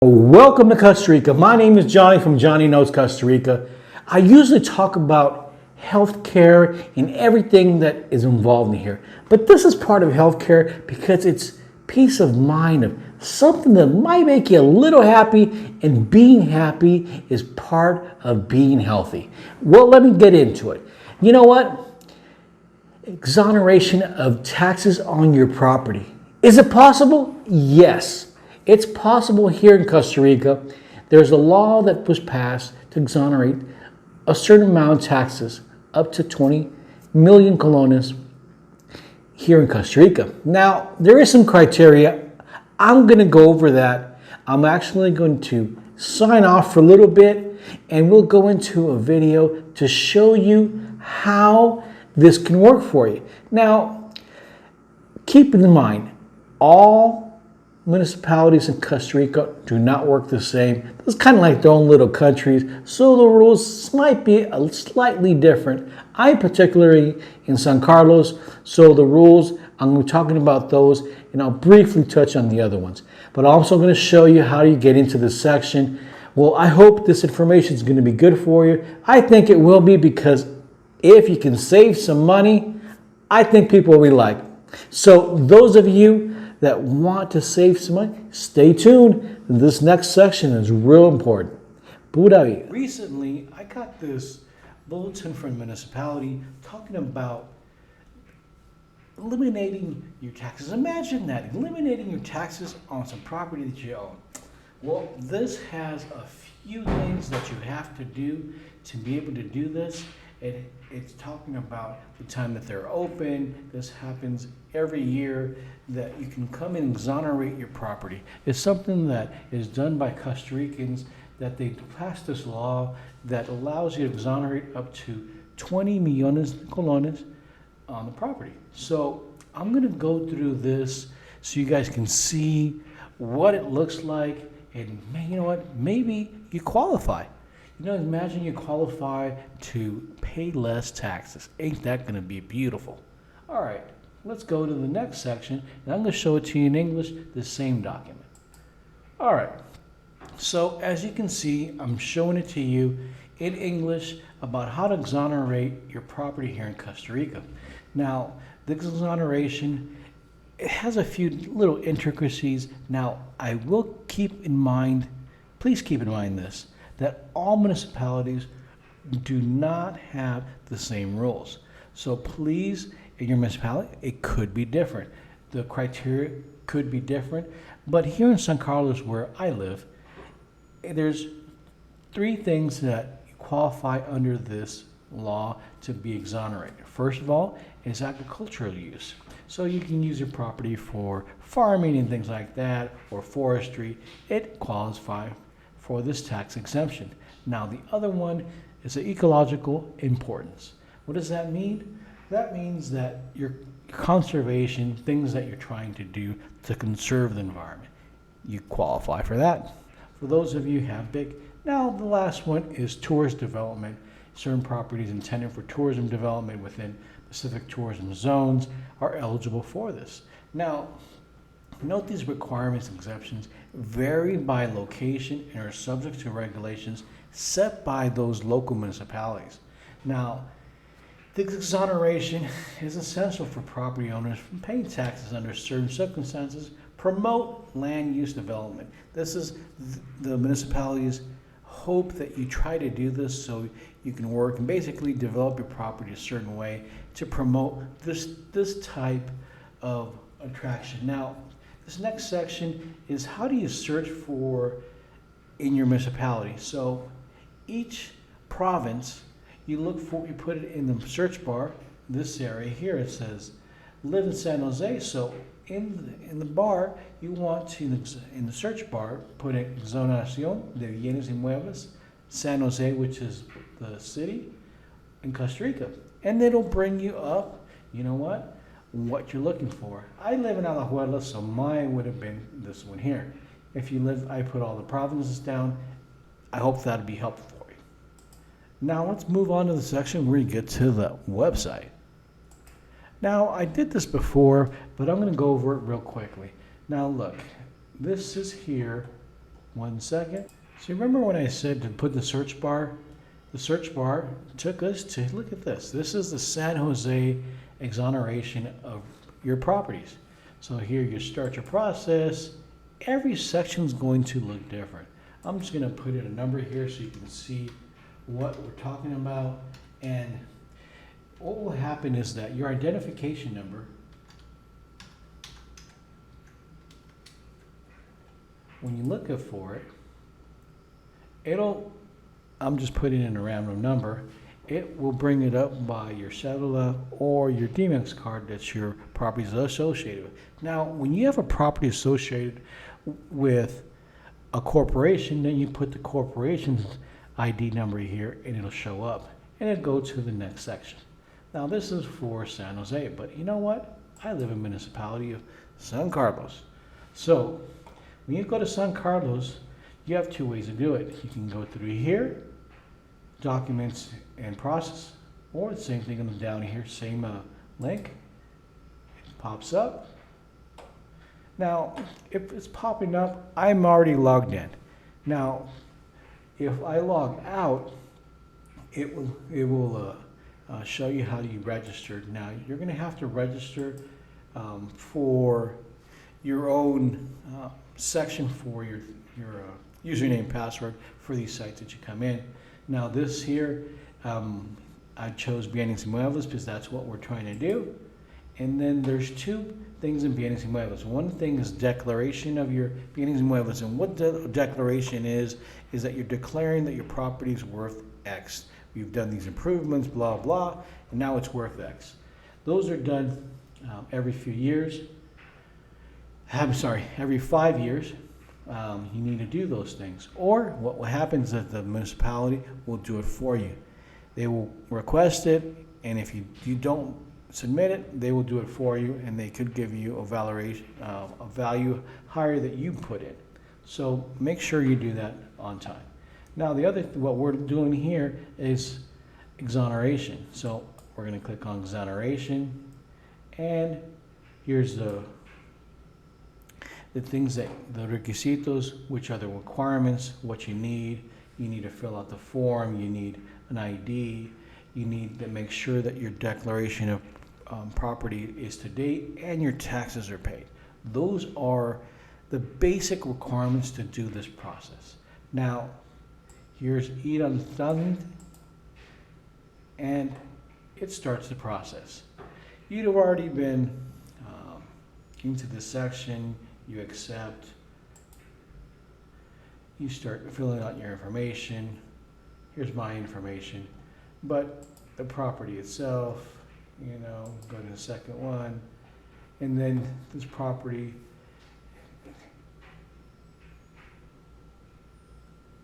Welcome to Costa Rica. My name is Johnny from Johnny Knows Costa Rica. I usually talk about healthcare and everything that is involved in here. But this is part of healthcare because it's peace of mind, of something that might make you a little happy, and being happy is part of being healthy. Well, let me get into it. You know what? Exoneration of taxes on your property. Is it possible? Yes. It's possible here in Costa Rica. There's a law that was passed to exonerate a certain amount of taxes, up to 20 million colones here in Costa Rica. Now, there is some criteria. I'm going to go over that. I'm actually going to sign off for a little bit, and we'll go into a video to show you how this can work for you. Now, keep in mind, all municipalities in Costa Rica do not work the same. It's kind of like their own little countries, so the rules might be slightly different. I'm particularly in San Carlos, so the rules, I'm going to be talking about those, and I'll briefly touch on the other ones. But I'm also going to show you how you get into this section. Well, I hope this information is going to be good for you. I think it will be, because if you can save some money, I think people will like. So those of you that want to save some money, stay tuned. This next section is real important. Recently, I got this bulletin from a municipality talking about eliminating your taxes. Imagine that, eliminating your taxes on some property that you own. Well, this has a few things that you have to do to be able to do this. It's talking about the time that they're open. This happens every year, that you can come and exonerate your property. It's something that is done by Costa Ricans, that they passed this law that allows you to exonerate up to 20 millones de colones on the property. So I'm going to go through this so you guys can see what it looks like, and you know what, maybe you qualify. You know, imagine you qualify to pay less taxes. Ain't that going to be beautiful? All right, let's go to the next section, and I'm going to show it to you in English, the same document. All right, so as you can see, I'm showing it to you in English about how to exonerate your property here in Costa Rica. Now, the exoneration, it has a few little intricacies. Now, I will keep in mind, please keep in mind this, that all municipalities do not have the same rules. So please, in your municipality, it could be different. The criteria could be different. But here in San Carlos, where I live, there's three things that qualify under this law to be exonerated. First of all is agricultural use. So you can use your property for farming and things like that, or forestry. It qualifies for this tax exemption. Now, the other one is the ecological importance. What does that mean? That means that your conservation, things that you're trying to do to conserve the environment, you qualify for that. For those of you who have big. Now, the last one is tourist development. Certain properties intended for tourism development within specific tourism zones are eligible for this. Now, note these requirements and exemptions vary by location and are subject to regulations set by those local municipalities. Now, the exoneration is essential for property owners from paying taxes under certain circumstances, promote land use development. This is the municipalities' hope that you try to do this so you can work and basically develop your property a certain way to promote this type of attraction. Now, this next section is how do you search for in your municipality. So each province, you put it in the search bar. This area here, it says live in San Jose. So in the bar, you want to, in the search bar, put in Exoneración de Bienes Inmuebles, San Jose, which is the city in Costa Rica. And it'll bring you up, you know what you're looking for. I live in Alajuela, so mine would have been this one here. If you live, I put all the provinces down. I hope that'll be helpful for you. Now let's move on to the section where you get to the website. Now, I did this before, but I'm going to go over it real quickly. Now look, this is here 1 second. So remember when I said to put the search bar? The search bar took us to, look at this. This is the San Jose exoneration of your properties. So here you start your process. Every section is going to look different. I'm just going to put in a number here so you can see what we're talking about. And what will happen is that your identification number, when you look for it, I'm just putting in a random number. It will bring it up by your cedula or your DMX card that your property is associated with. Now, when you have a property associated with a corporation, then you put the corporation's ID number here and it'll show up and it'll go to the next section. Now, this is for San Jose, but you know what? I live in the municipality of San Carlos. So when you go to San Carlos, you have 2 ways to do it. You can go through here, documents and process, or the same thing down here, same link. It pops up. Now, if it's popping up, I'm already logged in. Now, if I log out, it will show you how you registered. Now, you're going to have to register for your own section for your username, password for these sites that you come in. Now, this here, I chose Bienes Inmuebles because that's what we're trying to do. And then there's 2 things in Bienes Inmuebles. One thing is declaration of your Bienes Inmuebles, and what the declaration is that you're declaring that your property is worth X. We've done these improvements, blah, blah, and now it's worth X. Those are done every few years. Every 5 years. You need to do those things. Or what happens is that the municipality will do it for you. They will request it, and if you don't submit it, they will do it for you, and they could give you a value higher that you put in. So make sure you do that on time. Now, what we're doing here is exoneration. So we're going to click on exoneration, and here's the things the requisitos, which are the requirements, what you need. You need to fill out the form, you need an ID, you need to make sure that your declaration of property is to date and your taxes are paid. Those are the basic requirements to do this process. Now, here's ir al trámite, and it starts the process. You'd have already been into this section. You accept, you start filling out your information. Here's my information, but the property itself, go to the second one, and then this property,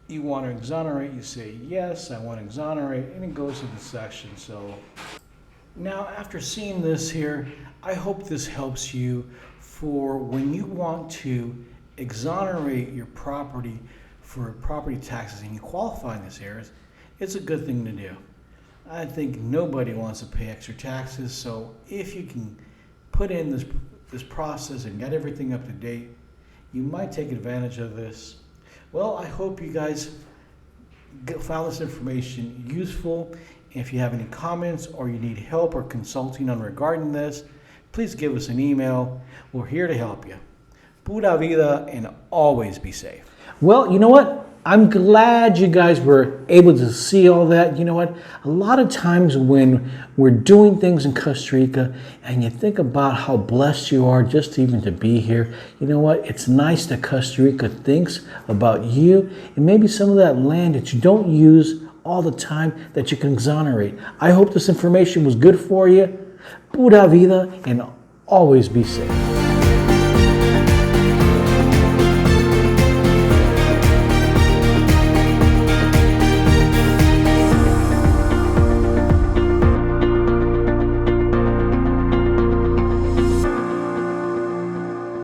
you want to exonerate, you say yes, I want to exonerate, and it goes to the section. So now, after seeing this here, I hope this helps you for when you want to exonerate your property for property taxes and you qualify in this area. It's a good thing to do. I think nobody wants to pay extra taxes, so if you can put in this process and get everything up to date, you might take advantage of this. Well, I hope you guys found this information useful. If you have any comments or you need help or consulting on regarding this, please give us an email. We're here to help you. Pura vida, and always be safe. Well, you know what? I'm glad you guys were able to see all that. You know what? A lot of times when we're doing things in Costa Rica and you think about how blessed you are just even to be here, you know what? It's nice that Costa Rica thinks about you and maybe some of that land that you don't use all the time that you can exonerate. I hope this information was good for you. Pura vida, and always be safe.